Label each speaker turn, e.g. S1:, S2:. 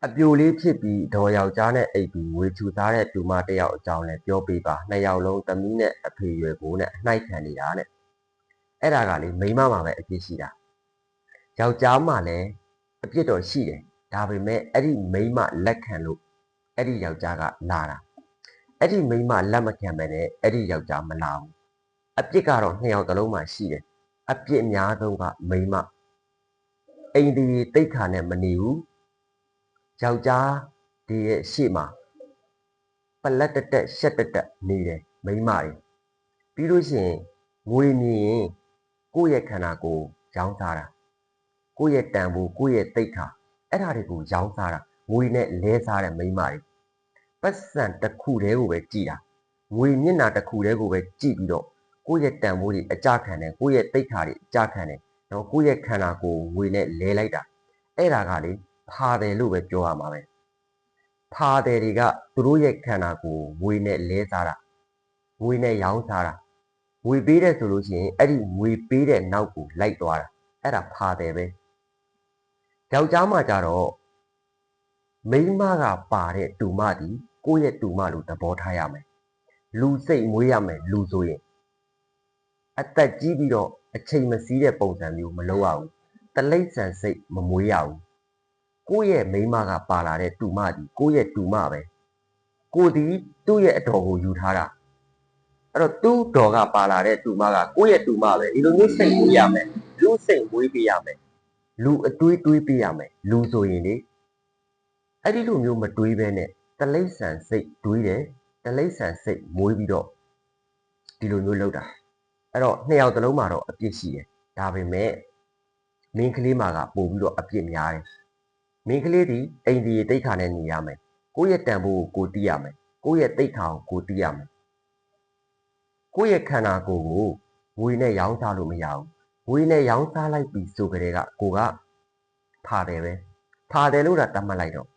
S1: အပြိုလေးဖြစ်ပြီးဒေါ်ယောက်ျားနဲ့အိပ်ပြီးငွေချူသားတဲ့တူမတစ်ယောက်အကြောင်းလဲပြောပေးပါနှစ်ယောက်လုံးသမီးနဲ့အဖေရွယ်ကိုနဲ့အနှိုက်ခံနေတာနဲ့အဲ့ဒါကလေမိန်းမမှာပဲအပြစ်ရှိတာယောက်ျားမှလည်းအပြစ်တော်ရှိတယ်ဒါပေမဲ့အဲ့ဒီမိန်းမလက်ခံလို့အဲ့ဒီယောက်ျားကလာတာအဲ့ဒီမိန်းမလက်မခံပဲနဲ့အဲ့ဒီယောက်ျားမလာဘူးအပြစ်ကတော့နှစ်ယောက်တစ်လုံးမှာရှိတယ်အပြစ်အများဆုံးကမိန်းမအိမ်ဒီတိတ်ခါနဲ့မနေဘူးယောက်ျားဒီရဲ့ရှေ့မှာပလက်တက်ရှက်တက်နေတယ်မိန်းမတွေပြီးလို့ရှိရင်ငွေမြင်ရင်ကိုယ့်ရဲ့ခန္ဓာကိုယ်ရောင်းစားတာကိုယ့်ရဲ့တန်ဖိုးကိုယ့်ရဲ့တိတ်ခါအဲ့ဒါတွေကိုရောင်းစားတာငွေနဲ့လဲစားတဲ့မိန်းမတွေပတ်စံတစ်ခုတည်းကိုပဲကြည်တာငွေမျက်နှာတစ်ခုတည်းကိုပဲကြည်ပြီးတော့ကိုယ့်ရဲ့တန်ဖိုးတွေအကြခံတယ်ကိုယ့်ရဲ့တိတ်ခါတွေအကြခံတယ်နော်ကိုယ့်ရဲ့ခန္ဓာကိုယ်ငွေနဲ့လဲလိုက်တာအဲ့ဒါကလေဖာတယ်လို့ပဲပြောရမှာပဲဖာတယ်တွေကသူတို့ရဲ့ခန္ဓာကိုယ်ငွေနဲ့လဲစားတာငွေနဲ့ရောင်းစားတာငွေပေးတဲ့ဆိုလို့ရှိရင်အဲ့ဒီငွေပေးတဲ့နောက်ကိုလိုက်သွားတာအဲ့ဒါဖာတယ်ပဲယောက်ျားမှကြတော့မိန်းမကပါတဲ့တူမဒီကိုယ့်ရဲ့တူမလို့သဘောထားရမယ်လူစိတ်မွေးရမယ်လူဆိုရင်အသက်ကြီးပြီးတော့အချိန်မစည်းတဲ့ပုံစံမျိုးမလုပ်ရဘူးတလိမ့်ဆန်စိတ်မမွေးရဘူးကိုယ့်ရဲ့မိန်းမကပါလာတဲ့တူမဒီကိုယ့်ရဲ့တူမပဲကိုဒီသူ့ရဲ့အတော်ကိုယူထားတာအဲ့တော့သူ့တော်ကပါလာတဲ့တူမကကိုယ့်ရဲ့တူမပဲဒီလိုမျိုးစိတ်မွေးရမယ်လူစိတ်မွေးပေးရမယ်လူအတွေးတွေးပေးရမယ်လူဆိုရင်လေအဲ့ဒီလိုမျိုးမတွေးဘဲနဲ့တလိမ့်ဆန်စိတ်တွေးတယ်တလိမ့်ဆန်စိတ်မွေးပြီးတော့ဒီလိုမျိုးလုပ်တာအဲ့တော့နှစ်ယောက်တစ်လုံးမှာတော့အပြစ်ရှိတယ်ဒါပေမဲ့မင်းကလေးမှာကပို့ပြီးတော့အပြစ်များတယ်မင်းကလေးဒီအိမ်ဒီတိတ်ခါနဲ့နေရမယ်ကိုယ့်ရဲ့တန်ဖိုးကိုသိရမယ်ကိုယ့်ရဲ့တိတ်ခါကိုသိရမယ်ကိုယ့်ရဲ့ခန္ဓာကိုယ်ကိုငွေနဲ့ရောင်းစားလို့မရဘူးငွေနဲ့ရောင်းစားလိုက်ပြီဆိုကြတဲ့ကကိုကဖာတယ်ပဲဖာတယ်လို့တာတတ်မှတ်လိုက်တော့